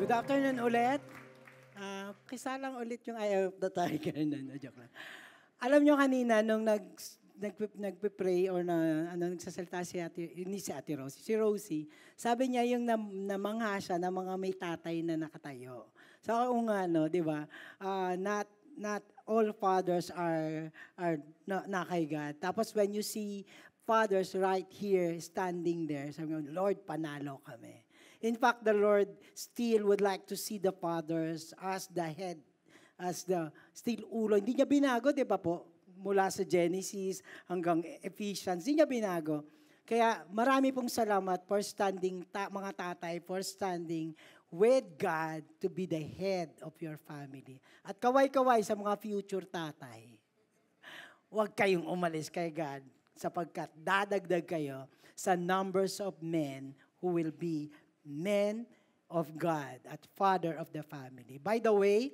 Good afternoon ulit. Kisalang ulit yung Eye of the Tiger. Joke lang. Alam nyo kanina, nung nagpe-pray or nagsasalita si Ate Rosie, si Rosie, sabi niya yung namangha siya na mga may tatay na nakatayo. So, nga, no, di ba? Not all fathers are na kay God. Tapos when you see fathers right here, standing there, sabi niya, Lord, panalo kami. In fact, the Lord still would like to see the fathers as the head, as the still ulo. Hindi niya binago, di ba po? Mula sa Genesis hanggang Ephesians, hindi niya binago. Kaya marami pong salamat for standing, mga tatay, for standing with God to be the head of your family. At kaway-kaway sa mga future tatay. Huwag kayong umalis kay God sapagkat dadagdag kayo sa numbers of men who will be men of God at father of the family. By the way,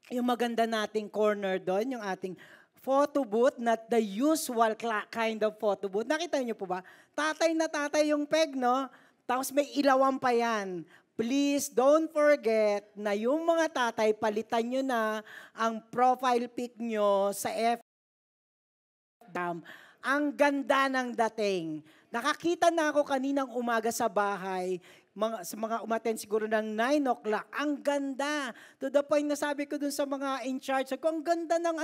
yung maganda nating corner doon, yung ating photo booth, not the usual kind of photo booth. Nakita niyo po ba? Tatay na tatay yung peg, no? Tapos may ilawan pa yan. Please don't forget na yung mga tatay, palitan nyo na ang profile pic nyo sa FDAM. Ang ganda ng dating. Nakakita na ako kaninang umaga sa bahay, sa mga umaten siguro ng 9 o'clock. Ang ganda. To the point na sabi ko dun sa mga in charge, ang ganda ng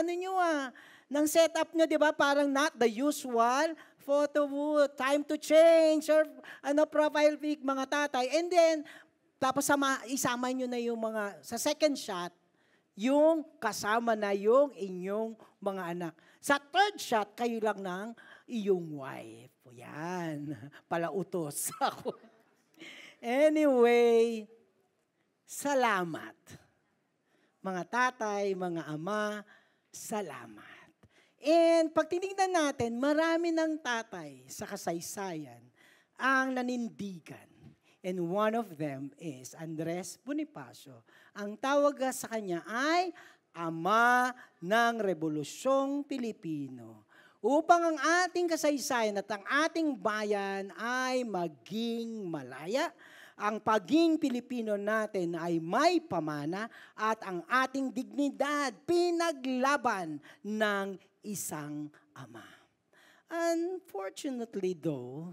ng setup nyo, di ba? Parang not the usual photo booth, time to change, or profile pic, mga tatay. And then, tapos isama nyo na yung mga, sa second shot, yung kasama na yung inyong mga anak. Sa third shot, kayo lang ng iyong wife. Yan, palautos ako. Anyway, salamat. Mga tatay, mga ama, salamat. And pag tinignan natin, marami ng tatay sa kasaysayan ang nanindigan. And one of them is Andres Bonifacio. Ang tawag sa kanya ay Ama ng Rebolusyong Pilipino. Upang ang ating kasaysayan at ang ating bayan ay maging malaya, ang paging Pilipino natin ay may pamana at ang ating dignidad pinaglaban ng isang ama. Unfortunately though,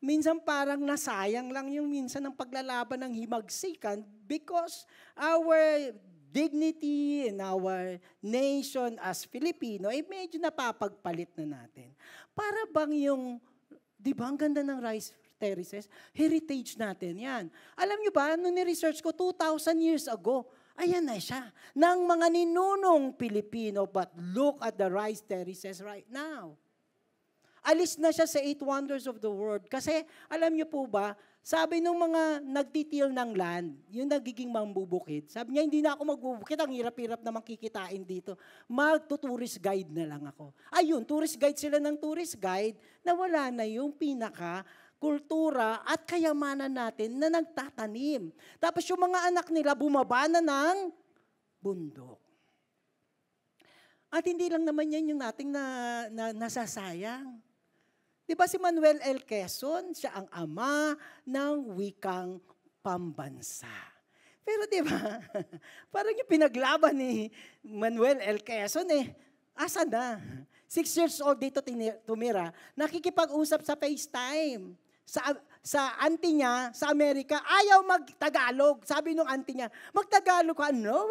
minsan parang nasayang lang yung minsan ng paglalaban ng himagsikan because our dignity in our nation as Filipino ay medyo napapagpalit na natin. Para bang yung, di ba ang ganda ng rice terraces, heritage natin yan. Alam nyo ba, nung ni-research ko 2,000 years ago, ayan na siya, ng mga ninunong Pilipino, but look at the rice terraces right now. Alis na siya sa 8 wonders of the world. Kasi, alam niyo po ba, sabi nung mga nagtitil ng land, yung nagiging mambubukid, sabi niya, hindi na ako magbubukid, ang hirap-hirap na makikitain dito. Magto-tourist guide na lang ako. Ayun, tourist guide sila ng tourist guide, na wala na yung pinaka-kultura at kayamanan natin na nagtatanim. Tapos yung mga anak nila, bumaba na ng bundok. At hindi lang naman yan yung nating nasasayang. Di ba si Manuel L. Quezon, siya ang ama ng wikang pambansa. Pero di ba, parang yung pinaglaban ni Manuel L. Quezon asa na? 6 years old dito tumira, nakikipag-usap sa FaceTime. Sa auntie niya, sa Amerika, ayaw mag-Tagalog. Sabi nung auntie niya, mag-Tagalog ka, no?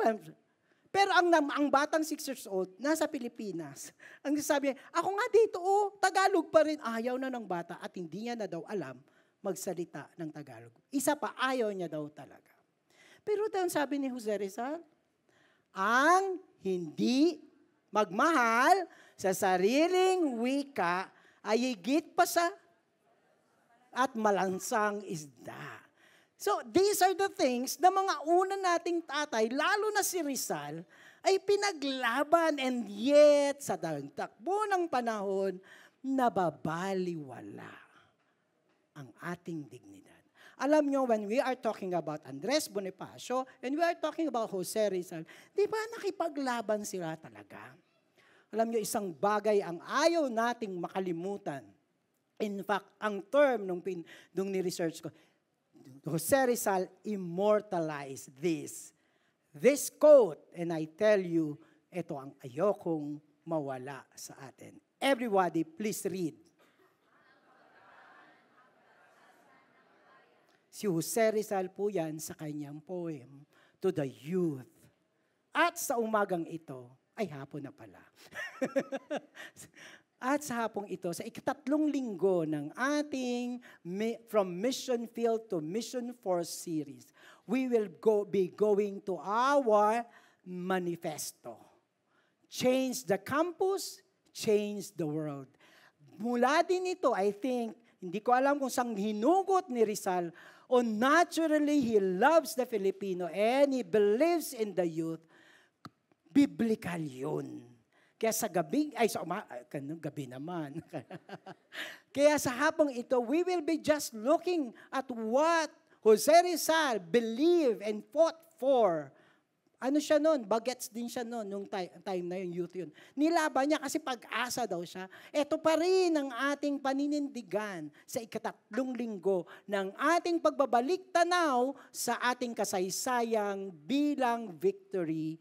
Pero ang batang 6 years old, nasa Pilipinas. Ang sabi, ako nga dito, Tagalog pa rin. Ayaw na ng bata at hindi niya na daw alam magsalita ng Tagalog. Isa pa, ayaw niya daw talaga. Pero daw sabi ni Jose Rizal, ang hindi magmahal sa sariling wika ay higit pa sa at malansang isda. So, these are the things na mga una nating tatay, lalo na si Rizal, ay pinaglaban and yet sa takbo ng panahon, nababaliwala ang ating dignidad. Alam nyo, when we are talking about Andres Bonifacio and we are talking about Jose Rizal, di ba nakipaglaban sila talaga? Alam nyo, isang bagay ang ayaw nating makalimutan. In fact, ang term nung ni-research ko, Jose Rizal immortalized this quote, and I tell you, ito ang ayokong mawala sa atin. Everybody, please read. Si Jose Rizal po yan sa kanyang poem, To the Youth. At sa umagang ito, ay hapon na pala. At sa hapong ito, sa ikatatlong linggo ng ating From Mission Field to Mission Force series, we will be going to our manifesto. Change the campus, change the world. Mula din ito, I think, hindi ko alam kung saan hinugot ni Rizal, naturally, he loves the Filipino and he believes in the youth. Biblical yun. Kaya sa gabi naman. Kaya sa hapong ito, we will be just looking at what Jose Rizal believed and fought for. Ano siya nun? Bagets din siya nun, nung time na yun, youth yun. Nilaban niya kasi pag-asa daw siya. Ito pa rin ang ating paninindigan sa ikatatlong linggo ng ating pagbabalik tanaw sa ating kasaysayang bilang victory.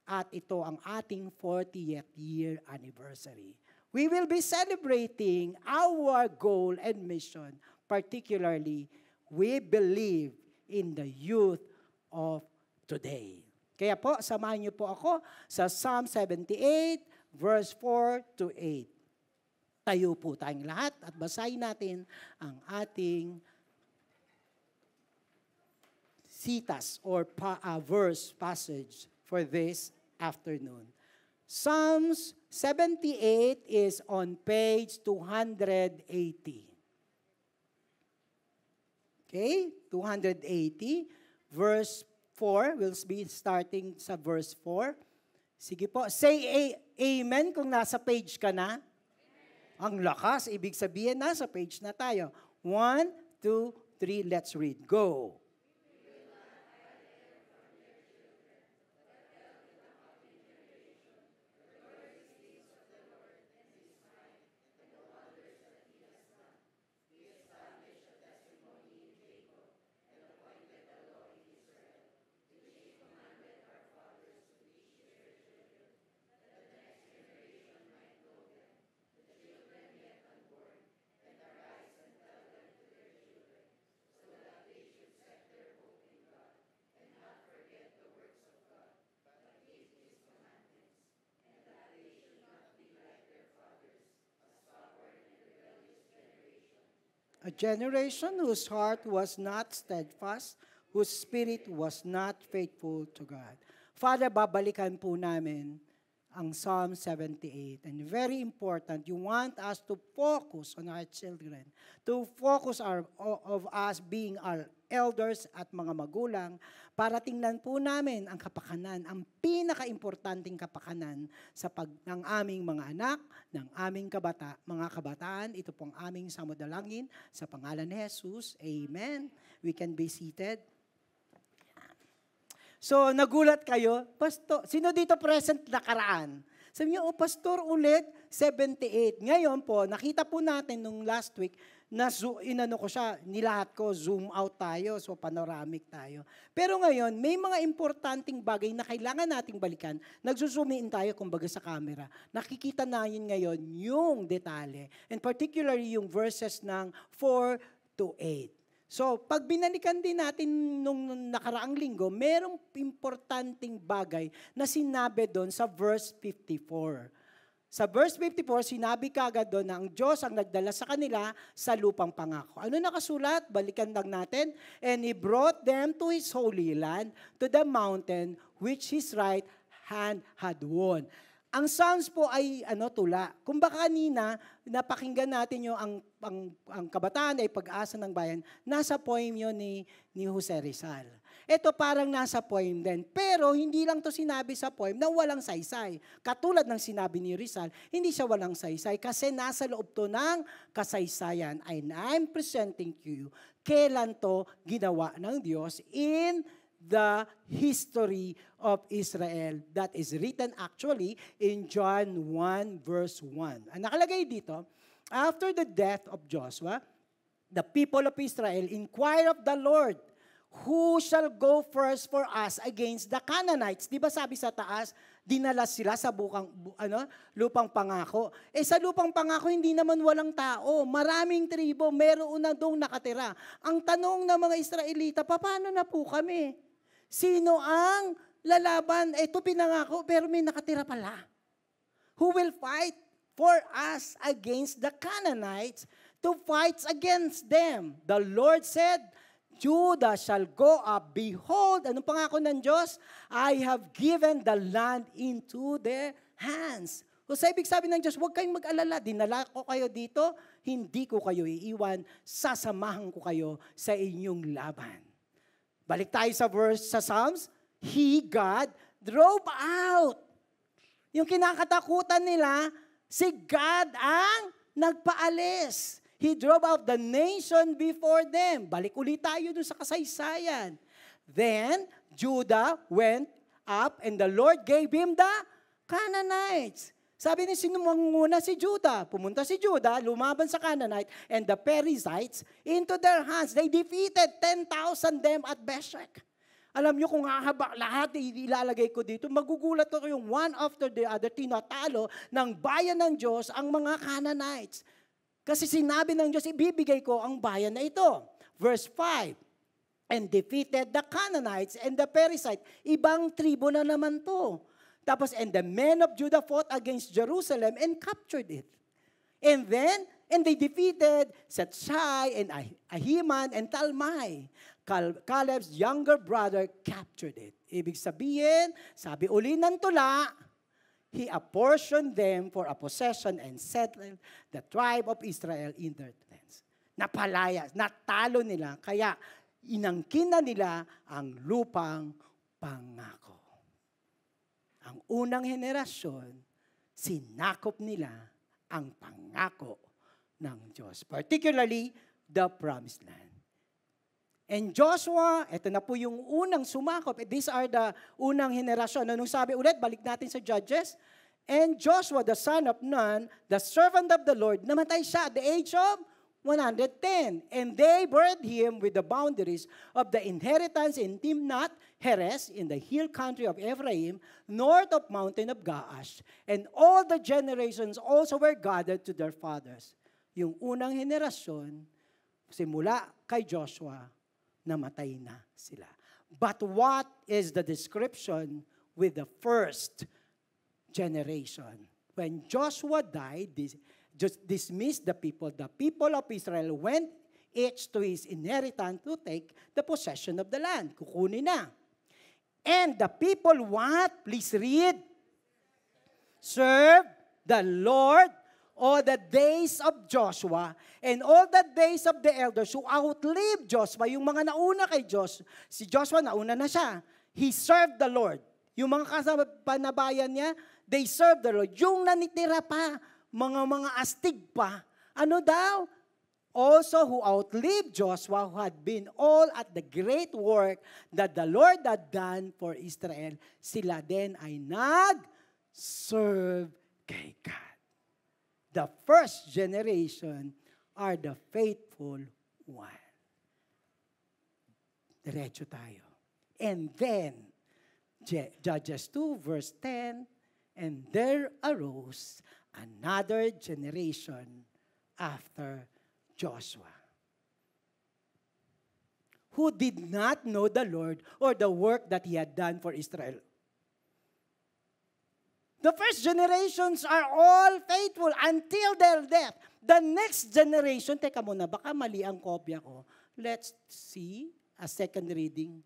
At ito ang ating 40th year anniversary. We will be celebrating our goal and mission. Particularly, we believe in the youth of today. Kaya po, samahan niyo po ako sa Psalm 78, verse 4 to 8. Tayo po tayong lahat at basahin natin ang ating sitas or verse passage for this afternoon. Psalms 78 is on page 280. Okay? 280, verse 4, we'll be starting sa verse 4. Sige po, say amen kung nasa page ka na. Amen. Ang lakas, ibig sabihin nasa page na tayo. 1, 2, 3, let's read. Go. A generation whose heart was not steadfast, whose spirit was not faithful to God. Father, babalikan po namin ang Psalm 78. And very important, you want us to focus on our children, to focus of us being our elders at mga magulang, para tingnan po namin ang kapakanan, ang pinaka-importanting kapakanan ng aming mga anak, ng aming mga kabataan. Ito pong aming samudalangin sa pangalan ni Jesus. Amen. We can be seated. So, nagulat kayo, Pastor, sino dito present nakaraan? Sabi niyo, Pastor, ulit, 78. Ngayon po, nakita po natin nung last week, nilahat ko, zoom out tayo, so panoramic tayo. Pero ngayon, may mga importanteng bagay na kailangan nating balikan. Nagsuzoom in tayo, kumbaga sa camera. Nakikita na yun ngayon yung detalye. And particularly yung verses ng 4 to 8. So, pag binalikan din natin nung nakaraang linggo, merong importanteng bagay na sinabi doon sa verse 54. Sa verse 54, sinabi kagad doon na ang Diyos ang nagdala sa kanila sa lupang pangako. Ano nakasulat? Balikan lang natin. And He brought them to His holy land, to the mountain which His right hand had won. Ang Psalms po ay tula. Kung baka kanina, napakinggan natin yung ang kabataan ay pag-asa ng bayan, nasa poem yun ni Jose Rizal. Ito parang nasa poem din. Pero hindi lang to sinabi sa poem na walang saysay. Katulad ng sinabi ni Rizal, hindi siya walang saysay kasi nasa loob to ng kasaysayan. And I'm presenting to you kailan to ginawa ng Diyos in the history of Israel that is written actually in John 1 verse 1. Ang nakalagay dito, after the death of Joshua, the people of Israel inquire of the Lord, who shall go first for us against the Canaanites? Di ba sabi sa taas, dinala sila sa lupang pangako. Sa lupang pangako, hindi naman walang tao. Maraming tribo, meron na doong nakatira. Ang tanong ng mga Israelita, paano na po kami? Sino ang lalaban? Ito pinangako, pero may nakatira pala. Who will fight for us against the Canaanites to fight against them? The Lord said, Judah shall go up. Behold, anong pangako ng Diyos? I have given the land into their hands. So sa ibig sabi ng Diyos, huwag kayong mag-alala. Dinala ko kayo dito, hindi ko kayo iiwan, sasamahan ko kayo sa inyong laban. Balik tayo sa verse sa Psalms. He, God, drove out. Yung kinakatakutan nila, si God ang nagpaalis. He drove out the nation before them. Balik ulit tayo dun sa kasaysayan. Then, Judah went up and the Lord gave him the Canaanites. Sabi ni sino manguna si Judah? Pumunta si Judah, lumaban sa Canaanite and the Perizzites into their hands. They defeated 10,000 them at Beshek. Alam nyo kung hahaba lahat ilalagay ko dito, magugulat ko yung one after the other, tinatalo ng bayan ng Diyos ang mga Canaanites. Kasi sinabi ng Diyos, ibibigay ko ang bayan na ito. Verse 5, and defeated the Canaanites and the Perizzites. Ibang tribo na naman to. Tapos, and the men of Judah fought against Jerusalem and captured it. And they defeated Setshai and Ahiman and Talmai. Caleb's younger brother captured it. Ibig sabihin, sabi uli ng tula, he apportioned them for a possession and settled the tribe of Israel in their tents. Napalaya, natalo nila, kaya inangkin na nila ang lupang pangako. Ang unang henerasyon, sinakop nila ang pangako ng Diyos, particularly the promised land. And Joshua, ito na po yung unang sumakop. These are the unang henerasyon. Anong sabi ulit? Balik natin sa Judges. And Joshua, the son of Nun, the servant of the Lord, namatay siya at the age of 110. And they buried him with the boundaries of the inheritance in Timnath Heres, in the hill country of Ephraim, north of mountain of Gaash. And all the generations also were gathered to their fathers. Yung unang henerasyon, simula kay Joshua, namatay na sila. But what is the description with the first generation? When Joshua died, just dismissed the people of Israel went each to his inheritance to take the possession of the land. Kukunin na. And the people what? Please read. Serve the Lord all the days of Joshua and all the days of the elders who outlived Joshua, yung mga nauna kay Joshua. Si Joshua, nauna na siya. He served the Lord. Yung mga kasapanabayan niya, they served the Lord. Yung nanitira pa, mga astig pa, ano daw? Also who outlived Joshua, who had been all at the great work that the Lord had done for Israel, sila din ay nag-serve kay God. The first generation are the faithful one. Diretso tayo. And then, Judges 2 verse 10, and there arose another generation after Joshua, who did not know the Lord or the work that He had done for Israel. The first generations are all faithful until their death. The next generation, teka muna, baka mali ang kopya ko. Let's see a second reading.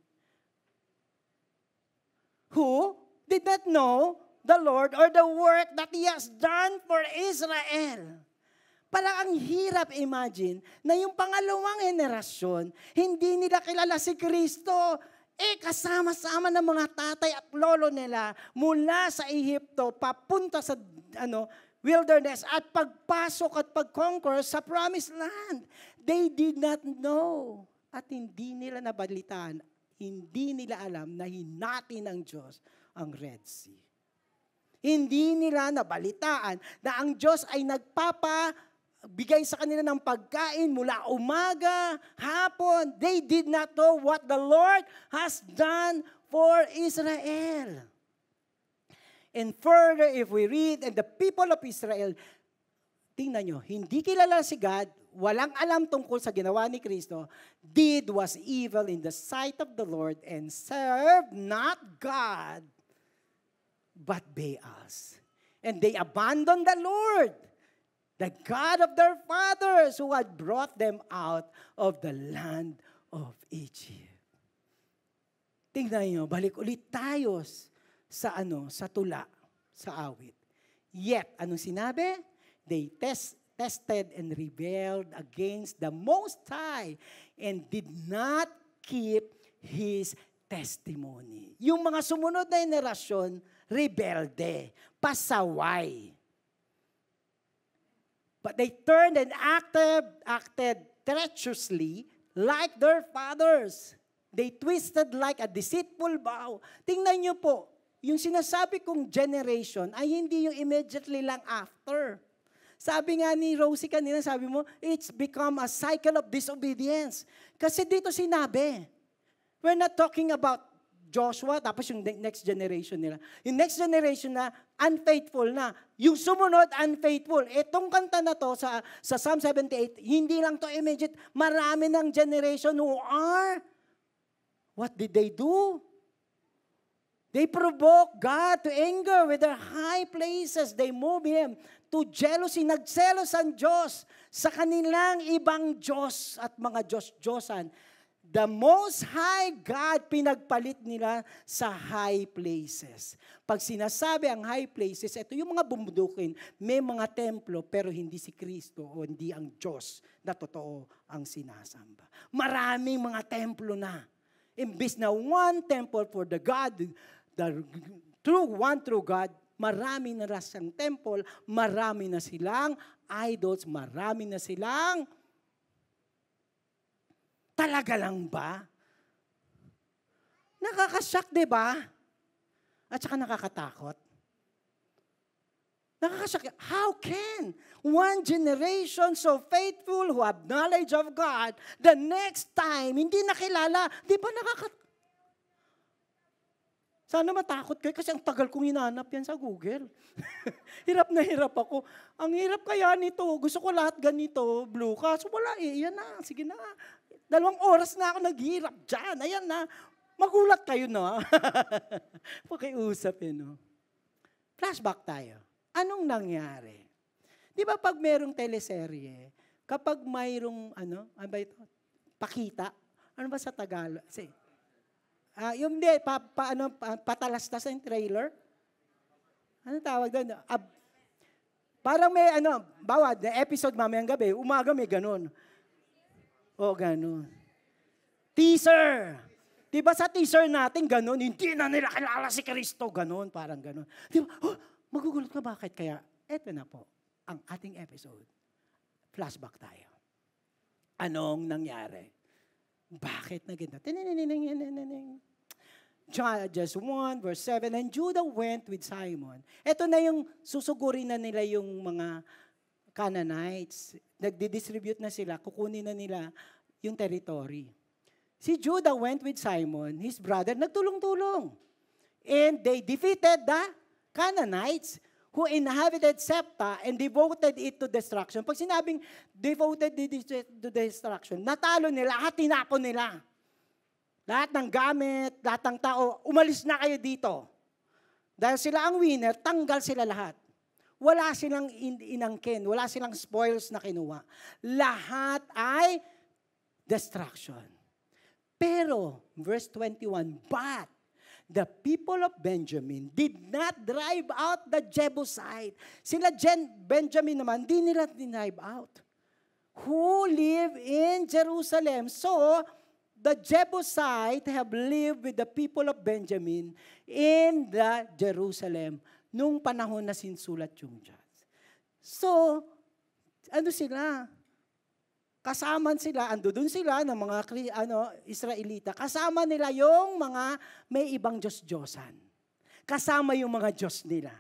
Who did not know the Lord or the work that He has done for Israel. Parang ang hirap imagine na yung pangalawang henerasyon, hindi nila kilala si Kristo. kasama-sama ng mga tatay at lolo nila mula sa Ehipto papunta sa wilderness at pagpasok at pag-conquer sa promised land. They did not know at hindi nila nabalitaan, hindi nila alam na hinati ng Diyos ang Red Sea. Hindi nila nabalitaan na ang Diyos ay nagpapabigay sa kanila ng pagkain mula umaga, hapon. They did not know what the Lord has done for Israel. And further, if we read, and the people of Israel, tingnan nyo, hindi kilala si God, walang alam tungkol sa ginawa ni Kristo, did was evil in the sight of the Lord and served not God, but Baals. And they abandoned the Lord, the God of their fathers, who had brought them out of the land of Egypt. Tingnan nyo, balik ulit tayo sa tula, sa awit. Yet, anong sinabi? They tested and rebelled against the Most High and did not keep His testimony. Yung mga sumunod na henerasyon, rebelde, pasaway. But they turned and acted treacherously like their fathers. They twisted like a deceitful bow. Tingnan niyo po, yung sinasabi kong generation ay hindi yung immediately lang after. Sabi nga ni Rosie kanina, sabi mo, it's become a cycle of disobedience. Kasi dito sinabi, we're not talking about Joshua, tapos yung next generation nila. Yung next generation na unfaithful na. Yung sumunod, unfaithful. Itong kanta na to sa Psalm 78, hindi lang to immediate. Marami ng generation who are, what did they do? They provoke God to anger with their high places. They move Him to jealousy. Nagselos ang Diyos sa kanilang ibang Diyos at mga Diyos-Diyosan. The Most High God, pinagpalit nila sa high places. Pag sinasabi ang high places, ito yung mga bumbudukin, may mga templo pero hindi si Kristo o hindi ang Diyos na totoo ang sinasamba. Maraming mga templo na. Imbis na one temple for the God, the true God, marami na siyang temple, marami na silang idols, marami na silang talaga lang ba? Nakakashock, di ba? At saka nakakatakot. Nakakashock. How can one generation so faithful who have knowledge of God, the next time, hindi nakilala, di ba Sana matakot kayo kasi ang tagal kong hinanap yan sa Google. Hirap na hirap ako. Ang hirap kaya nito. Gusto ko lahat ganito. Blue ka. So wala yan na. Sige na. 2 oras na ako naghihirap dyan. Ayan na. Magulat kayo na. Pakiusap no? Flashback tayo. Anong nangyari? Di ba pag merong teleserye, kapag mayroong, ano ba ito? Pakita. Ano ba sa Tagalog? Yung patalastas yung trailer. Ano tawag doon? Parang may bawat episode mamayang gabi, umaga may ganun. O ganun. Teaser. Diba sa teaser natin ganun, hindi na nila kilala si Kristo, ganun, parang ganun. Diba, magugulat ka bakit? Kaya, eto na po, ang ating episode. Flashback tayo. Anong nangyari? Bakit na ganito? Judges 1, verse 7, and Judah went with Simon. Ito na yung susugurin na nila yung mga Canaanites. Nagdi-distribute na sila, kukunin na nila yung territory. Si Judah went with Simon, his brother, nagtulong-tulong. And they defeated the Canaanites who inhabited Septa and devoted it to destruction. Pag sinabing devoted it to destruction, natalo nila at tinapon nila. Lahat ng gamit, lahat ng tao, umalis na kayo dito. Dahil sila ang winner, tanggal sila lahat. Wala silang inangkin, wala silang spoils na kinuha. Lahat ay destruction. Pero, verse 21, but the people of Benjamin did not drive out the Jebusite. Sila Benjamin naman, di nila drive out. Who live in Jerusalem. So, the Jebusite have lived with the people of Benjamin in the Jerusalem nung panahon na sinsulat yung Judges. So, ano sila? Kasama sila, andun sila ng mga Israelita. Kasama nila yung mga may ibang Diyos-Diyosan. Kasama yung mga Diyos nila.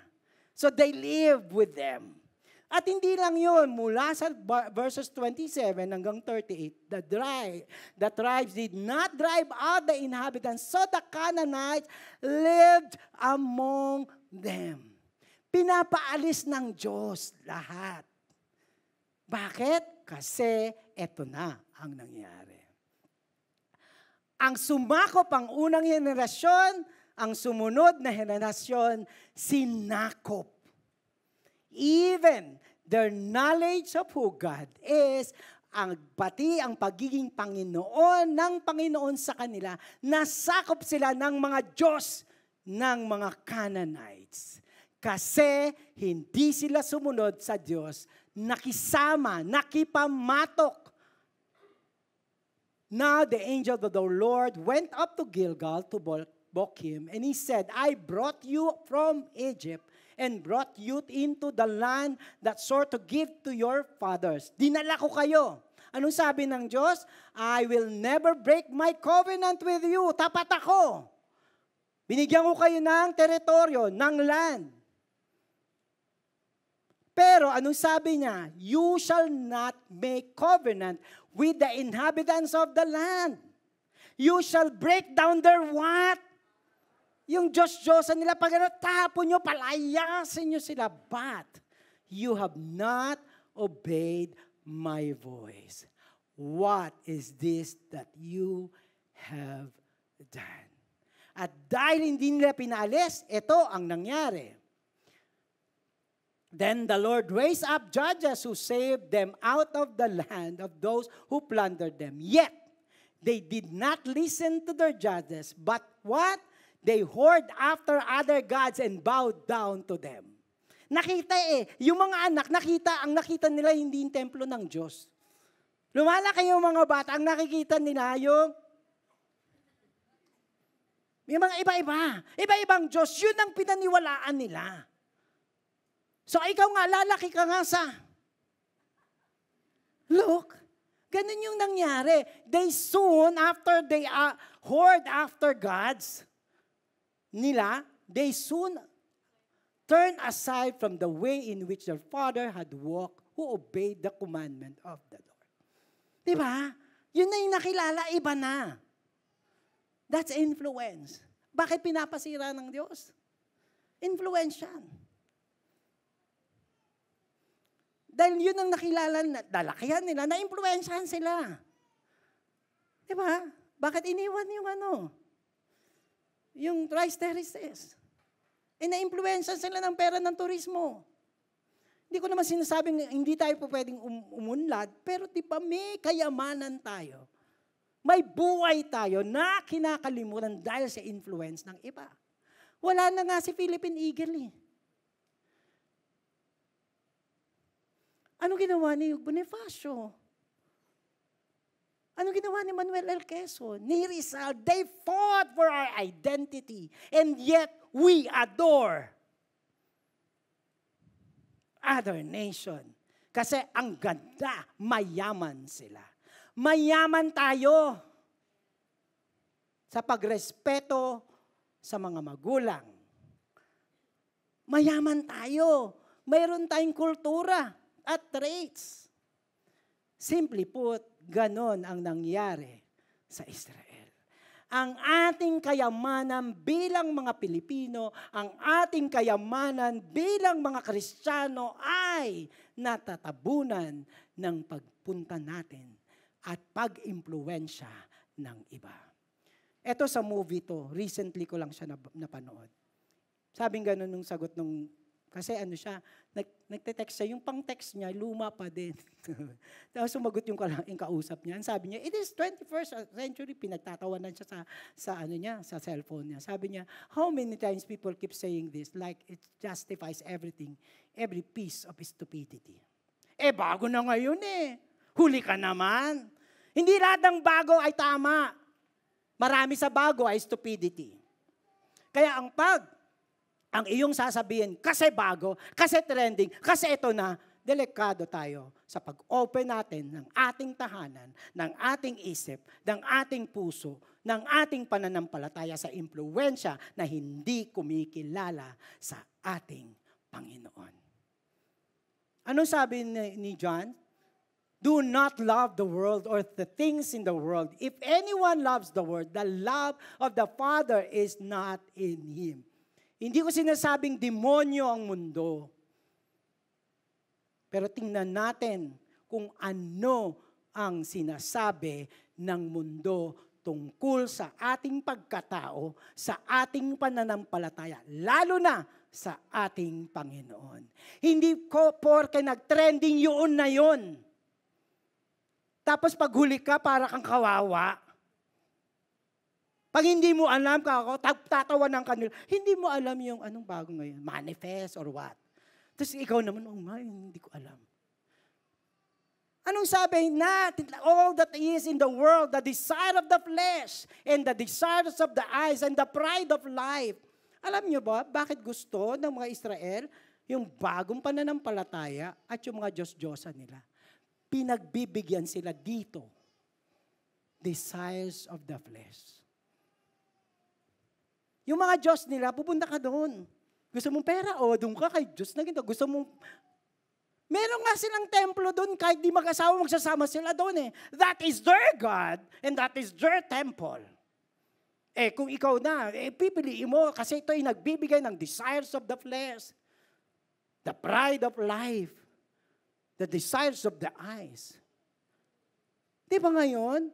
So they live with them. At hindi lang yun, mula sa verses 27 hanggang 38, the tribes did not drive out the inhabitants, so the Canaanites lived among them. Pinapaalis ng Diyos lahat. Bakit? Kasi eto na ang nangyari. Ang sumakop ang unang henerasyon, ang sumunod na henerasyon, sinakop. Even their knowledge of who God is, pati ang pagiging Panginoon ng Panginoon sa kanila, nasakop sila ng mga Diyos ng mga Canaanites. Kasi hindi sila sumunod sa Diyos, nakisama, nakipamatok. Now the angel of the Lord went up to Gilgal to Bochim, and he said, I brought you from Egypt and brought you into the land that swore to give to your fathers. Dinala ko kayo. Anong sabi ng Diyos? I will never break my covenant with you. Tapat ako. Binigyan ko kayo ng teritoryo, ng land. Pero anong sabi niya? You shall not make covenant with the inhabitants of the land. You shall break down their what? Yung Diyos-Diyosan nila, pag tapon nyo, palayasin nyo sila. But you have not obeyed my voice. What is this that you have done? At dahil hindi nila pinaalis, ito ang nangyari. Then the Lord raised up judges who saved them out of the land of those who plundered them. Yet, they did not listen to their judges. But what? They whored after other gods and bowed down to them. Nakita yung mga anak, ang nakita nila hindi yung templo ng Diyos. Lumalaki yung mga bata, ang nakikita nila yung mga iba-ibang Diyos, yun ang pinaniwalaan nila. So ikaw nga, lalaki ka nga sa, look, ganun yung nangyari. They soon, after they whored after gods nila, they soon turn aside from the way in which their father had walked, who obeyed the commandment of the Lord. Diba? Yun na yung nakilala, iba na. That's influence. Bakit pinapasira ng Diyos? Influence yan. Dahil yun ang nakilala, dalakihan nila, na-influensyahan sila. Diba? Bakit iniwan yung rice terraces? Na-influensyahan sila ng pera ng turismo. Hindi ko naman sinasabing hindi tayo po pwedeng umunlad, pero di ba may kayamanan tayo. May buhay tayo na kinakalimutan dahil sa influence ng iba. Wala na nga si Philippine Eagle . Ano ginawa ni Bonifacio? Ano ginawa ni Manuel L. Quezon? Ni Rizal? They fought for our identity. And yet, we adore other nation. Kasi ang ganda, mayaman sila. Mayaman tayo sa pagrespeto sa mga magulang. Mayaman tayo. Mayroon tayong kultura at traits. Simply put, ganon ang nangyari sa Israel. Ang ating kayamanan bilang mga Pilipino, ang ating kayamanan bilang mga Kristiyano ay natatabunan ng pagpunta natin at pag-impluwensya ng iba. Ito sa movie to, recently ko lang siya napanood. Sabing ganon nung sagot nung kasi nagte-text siya, yung pang-text niya, luma pa din. Tapos sumagot yung kausap niya. Sabi niya, it is 21st century, pinagtatawanan siya sa cellphone niya. Sabi niya, how many times people keep saying this, like it justifies everything, every piece of stupidity. Bago na ngayon Huli ka naman. Hindi lahat ng bago ay tama. Marami sa bago ay stupidity. Kaya ang iyong sasabihin, kasi bago, kasi trending, kasi ito na, delikado tayo sa pag-open natin ng ating tahanan, ng ating isip, ng ating puso, ng ating pananampalataya sa impluwensya na hindi kumikilala sa ating Panginoon. Anong sabi ni John? Do not love the world or the things in the world. If anyone loves the world, the love of the Father is not in him. Hindi ko sinasabing demonyo ang mundo. Pero tingnan natin kung ano ang sinasabi ng mundo tungkol sa ating pagkatao, sa ating pananampalataya, lalo na sa ating Panginoon. Hindi ko porke nag-trending yun na yun. Tapos pag huli ka, para kang kawawa. Pag hindi mo alam, tatawanan ka nila, hindi mo alam yung anong bago ngayon, manifest or what. Tapos ikaw naman, oh my, hindi ko alam. Anong sabi natin? All that is in the world, the desire of the flesh, and the desires of the eyes, and the pride of life. Alam niyo ba, bakit gusto ng mga Israel yung bagong pananampalataya at yung mga Diyos-Diyosan nila? Pinagbibigyan sila dito. Desires of the flesh. Yung mga Diyos nila, pupunta ka doon. Gusto mong pera? O, doon ka kay Diyos na ginto. Gusto mong... Meron nga silang templo doon, kahit di mag-asawa, magsasama sila doon eh. That is their God, and that is their temple. Eh, kung ikaw na, pipiliin mo, kasi ito ay nagbibigay ng desires of the flesh, the pride of life, the desires of the eyes. Di ba ngayon?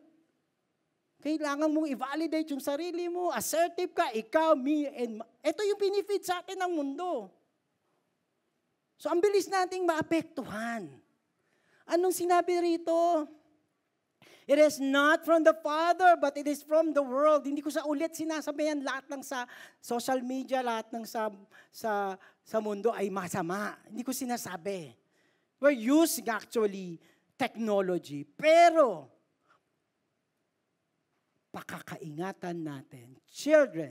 Kailangan mong i-validate yung sarili mo. Assertive ka, ikaw, me, and ito yung pinifeed sa atin ng mundo. So, ang bilis nating maapektuhan. Anong sinabi rito? It is not from the Father, but it is from the world. Hindi ko sa ulit sinasabihan lahat ng sa social media, lahat ng sa mundo ay masama. Hindi ko sinasabi. We're using actually technology. Pero, pakakaingatan natin. Children,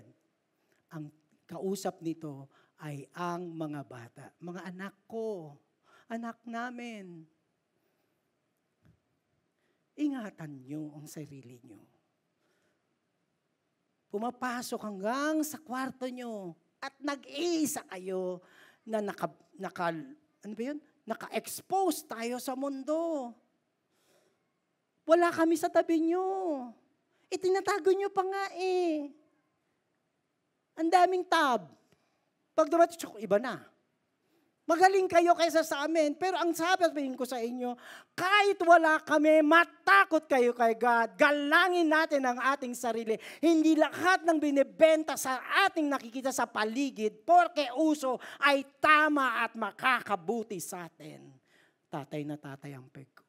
ang kausap nito ay ang mga bata. Mga anak ko, anak namin. Ingatan nyo ang sarili nyo. Pumapasok hanggang sa kwarto nyo at nag-iisa kayo na naka-expose tayo sa mundo. Wala kami sa tabi nyo. Itinatago nyo pa nga eh. Ang daming tab. Pag dumating, iba na. Magaling kayo kaysa sa amin. Pero ang sabihin ko sa inyo, kahit wala kami, matakot kayo kay God. Galangin natin ang ating sarili. Hindi lahat ng binibenta sa ating nakikita sa paligid, porke uso ay tama at makakabuti sa atin. Tatay na tatay ang peg ko.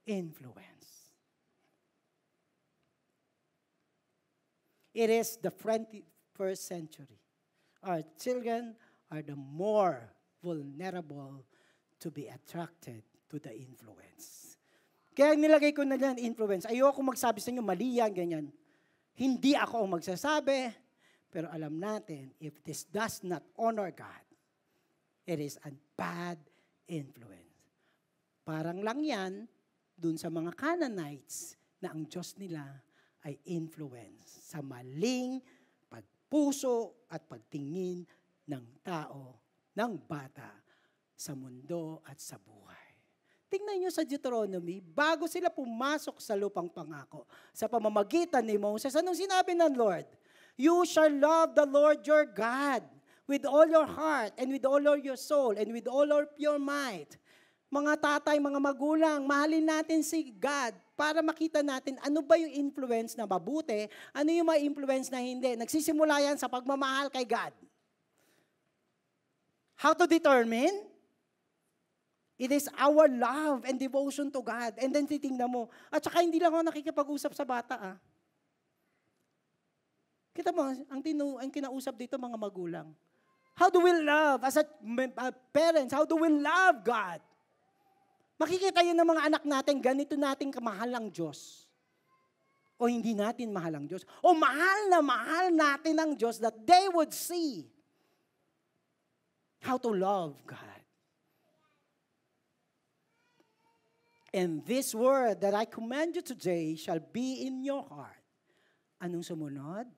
Influence. It is the 21st century. Our children are the more vulnerable to be attracted to the influence. Kaya nilagay ko na dyan, influence. Ayoko magsabi sa inyo, mali yan, ganyan. Hindi ako ang magsasabi, pero alam natin, if this does not honor God, it is a bad influence. Parang lang yan, dun sa mga Canaanites, na ang Diyos nila ay influence sa maling pagpuso at pagtingin ng tao, ng bata, sa mundo at sa buhay. Tingnan nyo sa Deuteronomy, bago sila pumasok sa lupang pangako, sa pamamagitan ni Moses, anong sinabi ng Lord? You shall love the Lord your God with all your heart and with all your soul and with all of your might. Mga tatay, mga magulang, mahalin natin si God para makita natin ano ba yung influence na mabuti, ano yung mga influence na hindi. Nagsisimula yan sa pagmamahal kay God. How to determine? It is our love and devotion to God. And then titingnan mo. At saka hindi lang ako nakikipag-usap sa bata. Kita mo, ang kinausap dito mga magulang. How do we love as a parents? How do we love God? Makikita yun ng mga anak natin, ganito nating kamahal ang Diyos. O hindi natin mahal ang Diyos? O mahal na mahal natin ang Diyos that they would see how to love God. And this word that I command you today shall be in your heart. Anong sumunod?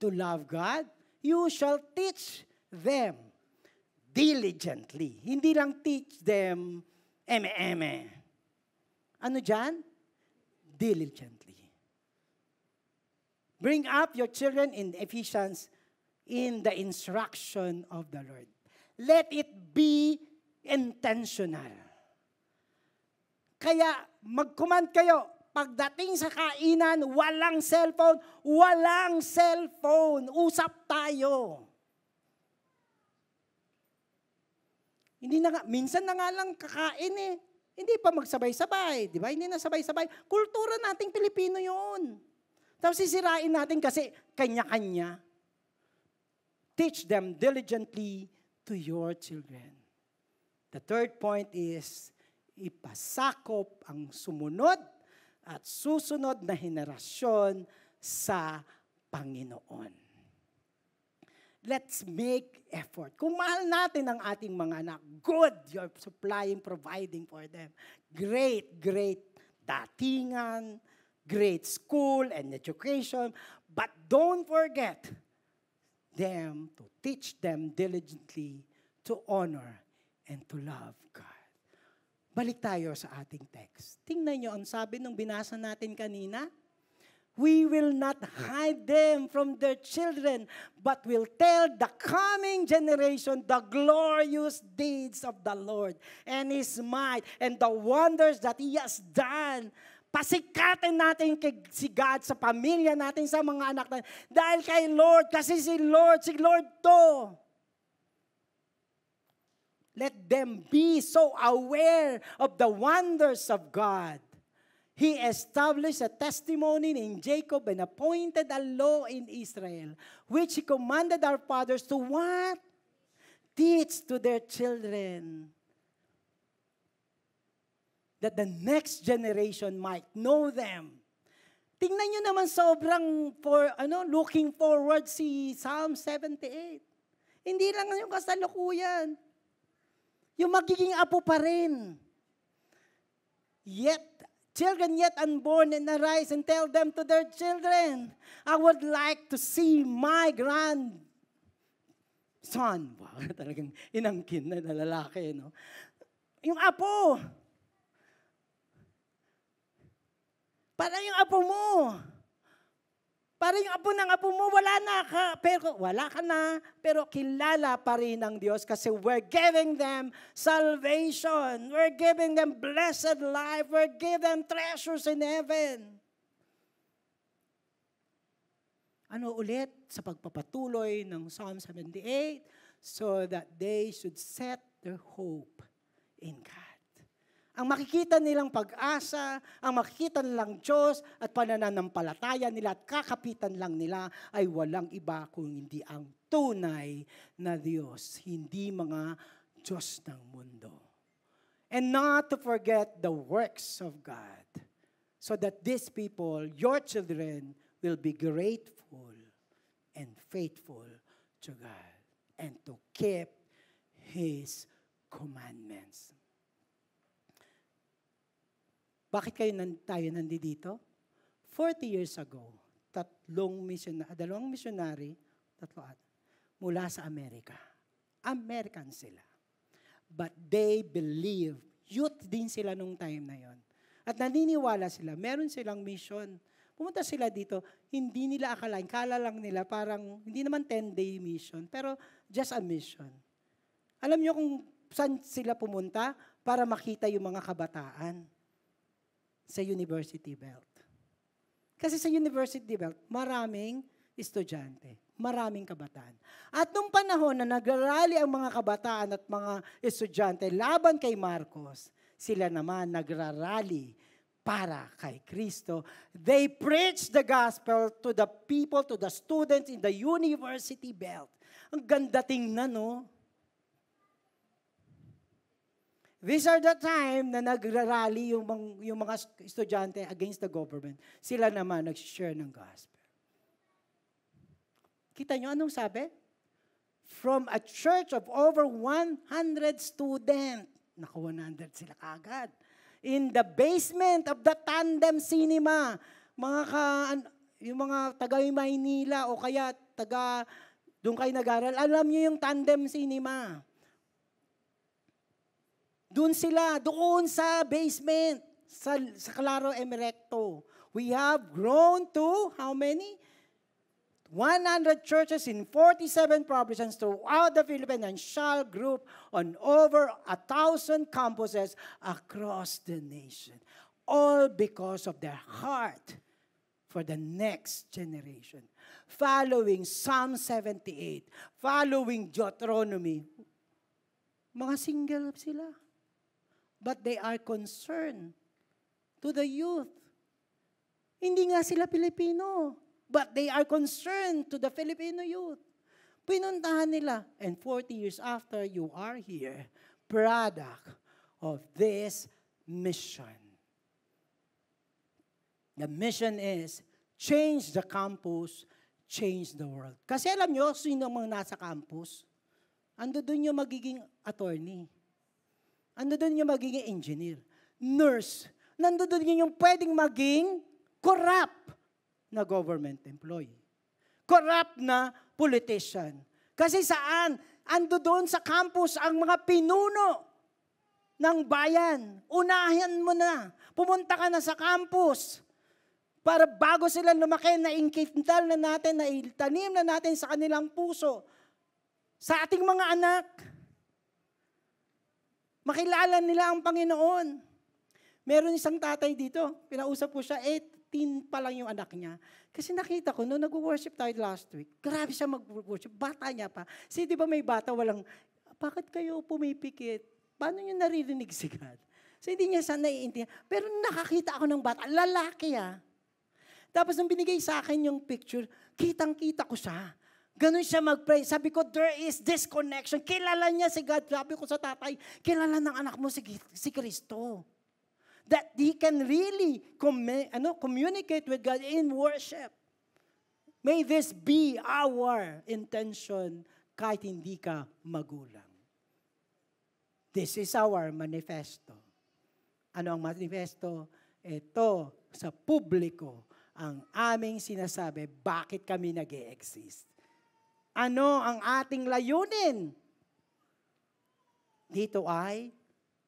To love God, you shall teach them diligently. Hindi lang teach them eme-eme. Ano dyan? Diligently. Bring up your children in Ephesians in the instruction of the Lord. Let it be intentional. Kaya mag-command kayo, pagdating sa kainan, walang cellphone, walang cellphone. Usap tayo. Hindi na nga, minsan na nga lang kakain eh. Hindi pa magsabay-sabay, di ba? Hindi na sabay-sabay. Kultura nating Pilipino yun. Tapos sisirain natin kasi kanya-kanya. Teach them diligently to your children. The third point is, ipasakop ang sumunod at susunod na henerasyon sa Panginoon. Let's make effort. Kung mahal natin ang ating mga anak, good, you're supplying, providing for them. Great, great datingan, great school and education, but don't forget them to teach them diligently to honor and to love God. Balik tayo sa ating text. Tingnan nyo, ang sabi nung binasa natin kanina, we will not hide them from their children, but will tell the coming generation the glorious deeds of the Lord and His might and the wonders that He has done. Pasikatin natin si God sa pamilya natin, sa mga anak natin. Dahil kay Lord, kasi si Lord to. Let them be so aware of the wonders of God. He established a testimony in Jacob and appointed a law in Israel, which He commanded our fathers to what? Teach to their children, that the next generation might know them. Tingnan nyo naman sobrang looking forward si Psalm 78. Hindi lang yung kasalukuyan. Yung magiging apo pa rin. Children yet unborn and arise and tell them to their children, I would like to see my grandson. Wow, talagang inangkin na lalaki, no? Yung apo. Para yung apo mo. Para yung apo ng apo mo, wala ka na, pero kilala pa rin ng Diyos kasi we're giving them salvation. We're giving them blessed life. We're giving them treasures in heaven. Ano ulit sa pagpapatuloy ng Psalm 78? So that they should set their hope in God. Ang makikita nilang pag-asa, ang makikita nilang Diyos at pananampalataya nila at kakapitan lang nila ay walang iba kung hindi ang tunay na Diyos, hindi mga Diyos ng mundo. And not to forget the works of God, so that these people, your children, will be grateful and faithful to God and to keep His commandments. Bakit tayo nandito? 40 years ago, dalawang missionary, mula sa Amerika. American sila. But they believe, youth din sila nung time na yon. At naniniwala sila, meron silang mission. Pumunta sila dito, hindi nila akalain, kala lang nila parang, hindi naman 10-day mission, pero just a mission. Alam niyo kung saan sila pumunta para makita yung mga kabataan? Sa University Belt. Kasi sa University Belt, maraming estudyante, maraming kabataan. At nung panahon na nagrally ang mga kabataan at mga estudyante laban kay Marcos, sila naman nagrarally para kay Kristo. They preach the gospel to the people, to the students in the University Belt. Ang ganda tingnan, no? These are the time na nagrarally yung mga estudyante against the government. Sila naman nag-share ng gospel. Kita nyo anong sabi? From a church of over 100 students, naka 100 sila kagad, in the basement of the Tandem Cinema, yung mga taga Maynila o kaya doon kayo nag-aral, alam niyo yung Tandem Cinema. Doon sa basement, sa Claro Emerecto. We have grown to, how many? 100 churches in 47 provinces throughout the Philippines and shall group on over 1,000 campuses across the nation. All because of their heart for the next generation. Following Psalm 78, following Deuteronomy. Mga single sila. But they are concerned to the youth. Hindi nga sila Pilipino, but they are concerned to the Filipino youth. Pinuntahan nila, and 40 years after, you are here, product of this mission. The mission is, change the campus, change the world. Kasi alam nyo, sino mga nasa campus? Ando doon yung magiging attorney. Ando doon yung magiging engineer, nurse. Nando doon yung pwedeng maging corrupt na government employee. Corrupt na politician. Kasi saan? Ando doon sa campus ang mga pinuno ng bayan. Unahin mo na. Pumunta ka na sa campus para bago sila lumaki na inkital na natin, na itanim na natin sa kanilang puso. Sa ating mga anak, makilala nila ang Panginoon. Meron isang tatay dito, pinausap ko siya, 18 pa lang yung anak niya. Kasi nakita ko, nung nag-worship tayo last week, grabe siya mag-worship, bata niya pa. Kasi di ba may bata walang, bakit kayo pumipikit? Paano niyo naririnig si God? So hindi niya sana naiintindihan. Pero nakakita ako ng bata, lalaki Tapos nung binigay sa akin yung picture, kitang-kita ko siya. Ganun siya mag-pray. Sabi ko, there is this connection. Kilala niya si God. Sabi ko sa tatay, kilala ng anak mo si Kristo. That he can really communicate with God in worship. May this be our intention kahit hindi ka magulang. This is our manifesto. Ano ang manifesto? Ito sa publiko ang aming sinasabi, bakit kami nag-e-exist. Ano ang ating layunin? Dito ay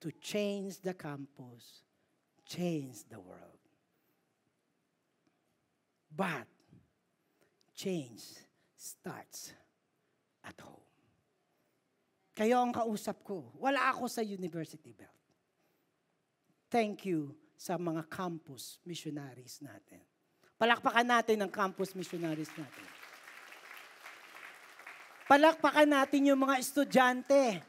to change the campus, change the world. But change starts at home. Kayo ang kausap ko. Wala ako sa University Belt. Thank you sa mga campus missionaries natin. Palakpakan natin ang campus missionaries natin. Palakpakan natin yung mga estudyante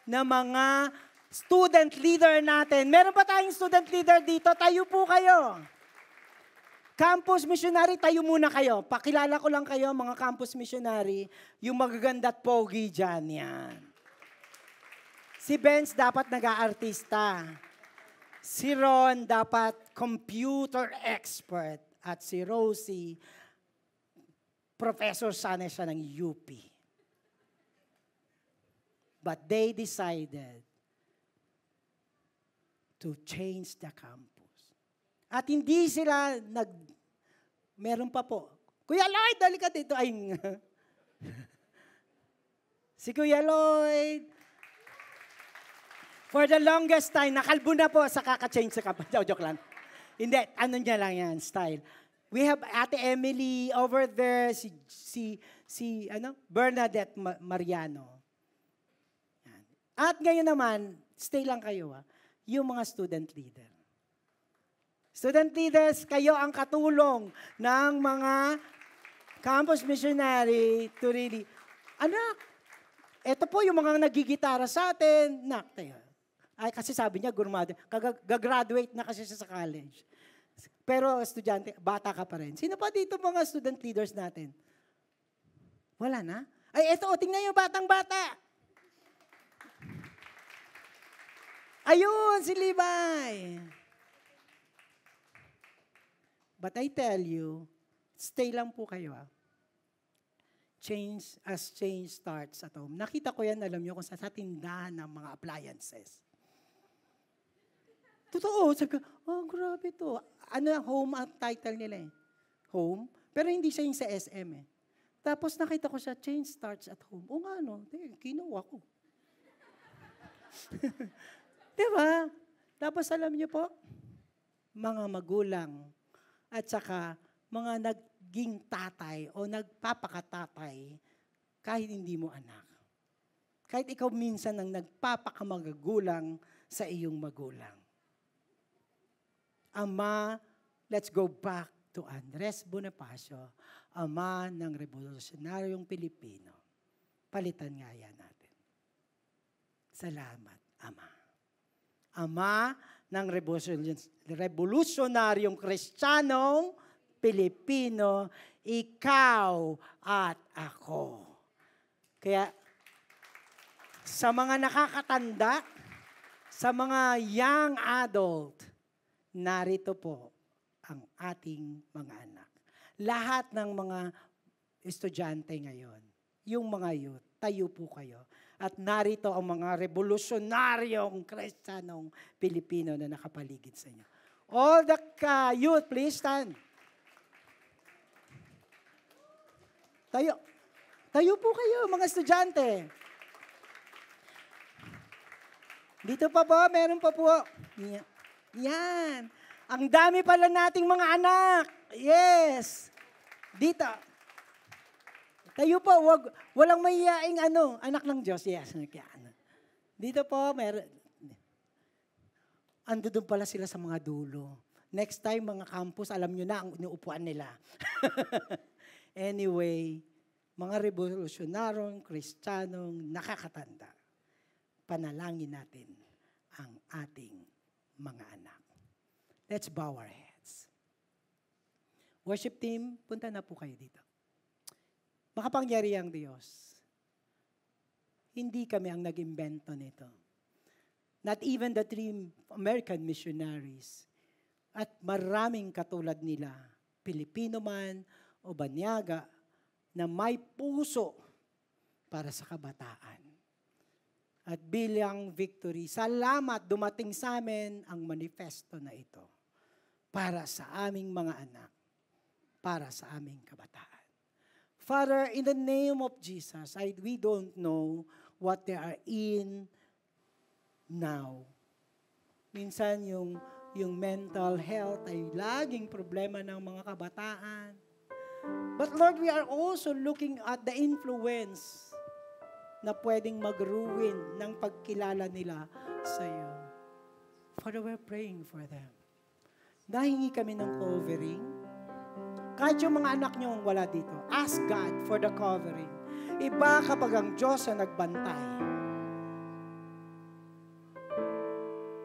na mga student leader natin. Meron pa tayong student leader dito? Tayo po kayo. Campus missionary, tayo muna kayo. Pakilala ko lang kayo, mga campus missionary, yung magaganda at pogi dyan. Yan. Si Benz dapat nag-aartista. Si Ron dapat computer expert. At si Rosie, professor sana siya ng UP. But they decided to change the campus. At hindi sila meron pa po. Kuya Lloyd, dali ka dito. Ay, si Kuya Lloyd, for the longest time, nakalbo na po sa kaka-change sa campus. Joke lang. Hindi, ano niya lang yan, style. We have Ate Emily over there, si Bernadette Mariano. At ngayon naman, stay lang kayo yung mga student leader. Student leaders, kayo ang katulong ng mga campus missionary to really, anak, eto po yung mga nagigitara sa atin, tayo. Ay, kasi sabi niya, gurmado, gagraduate na kasi siya sa college. Pero estudyante, bata ka pa rin. Sino pa dito mga student leaders natin? Wala na? Ay, eto, tingnan yung batang-bata. Ayun, si Levi. But I tell you, stay lang po kayo. Change starts at home. Nakita ko yan, alam nyo, kung sa tindahan ng mga appliances. Totoo, sabi ko, grabe to. Ano ang home ang title nila eh? Home. Pero hindi siya yung sa SM eh. Tapos nakita ko siya, change starts at home. O nga no, kinuha ko. Diba? Tapos alam niyo po, mga magulang at saka mga naging tatay o nagpapakatatay kahit hindi mo anak. Kahit ikaw minsan ang nagpapakamagagulang sa iyong magulang. Ama, let's go back to Andres Bonifacio, ama ng revolusyonaryong Pilipino. Palitan nga yan natin. Salamat, Ama. Ama ng revolusyonaryong Kristiyanong Pilipino, ikaw at ako. Kaya sa mga nakakatanda, sa mga young adult, narito po ang ating mga anak. Lahat ng mga estudyante ngayon, yung mga youth, tayo po kayo. At narito ang mga revolusyonaryong Kristiyanong Pilipino na nakapaligid sa inyo. All the youth, please stand. Tayo po kayo, mga estudyante. Dito pa po, meron pa po. Yan. Ang dami pala nating mga anak. Yes. Dito. Tayo po, walang mahihaing anak ng Diyos. Yes. Dito po, meron. Ando doon pala sila sa mga dulo. Next time, mga campus, alam nyo na ang inuupuan nila. Anyway, mga revolusyonaryong, Kristiyanong, nakakatanda. Panalangin natin ang ating mga anak. Let's bow our heads. Worship team, punta na po kayo dito. Makapangyarihang Diyos, hindi kami ang nag-imbento nito. Not even the 3 American missionaries at maraming katulad nila, Pilipino man o banyaga, na may puso para sa kabataan. At bilang victory, salamat dumating sa amin ang manifesto na ito para sa aming mga anak, para sa aming kabataan. Father, in the name of Jesus, we don't know what they are in now. Minsan yung mental health ay laging problema ng mga kabataan. But Lord, we are also looking at the influence na pwedeng mag-ruin ng pagkilala nila sa iyo. Father, we're praying for them. Nahingi kami ng covering. Kahit yung mga anak nyo ang wala dito, ask God for the covering. Iba kapag ang Diyos ang nagbantay.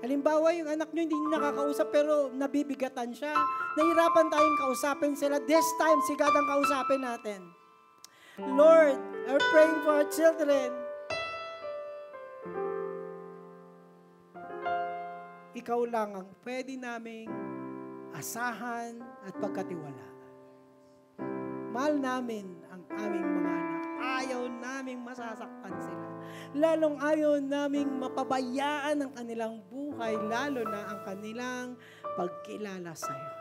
Halimbawa, yung anak nyo hindi nakakausap pero nabibigatan siya. Nahirapan tayong kausapin sila. This time, si God ang kausapin natin. Lord, we're praying for our children. Ikaw lang ang pwede naming asahan at pagkatiwala. Mahal namin ang aming mga anak. Ayaw naming masasaktan sila. Lalong ayaw naming mapabayaan ang kanilang buhay, lalo na ang kanilang pagkilala sa iyo.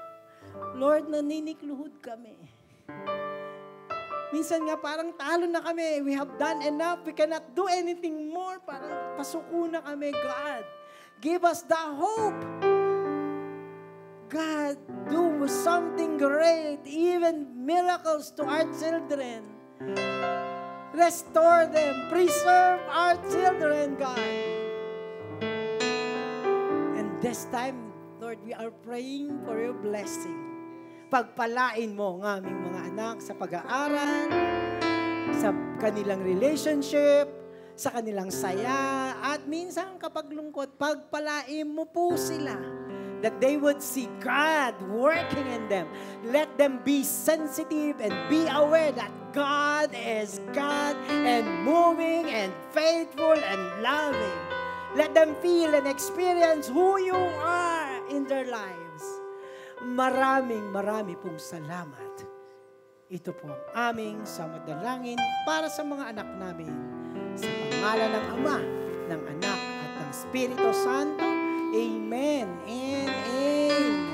Lord, naninikluhod kami. Minsan nga parang talo na kami. We have done enough. We cannot do anything more. Parang pasuko na kami, God. Give us the hope. God, do something great, even miracles to our children. Restore them. Preserve our children, God. And this time, Lord, we are praying for your blessing. Pagpalain mo ang aming mga anak sa pag-aaral, sa kanilang relationship, sa kanilang saya, at minsan kapag lungkot, pagpalain mo po sila. That they would see God working in them. Let them be sensitive and be aware that God is God and moving and faithful and loving. Let them feel and experience who you are in their lives. Marami pong salamat. Ito po ang aming samadalangin para sa mga anak namin. Sa pangalan ng Ama, ng Anak, at ng Espiritu Santo. Amen and amen.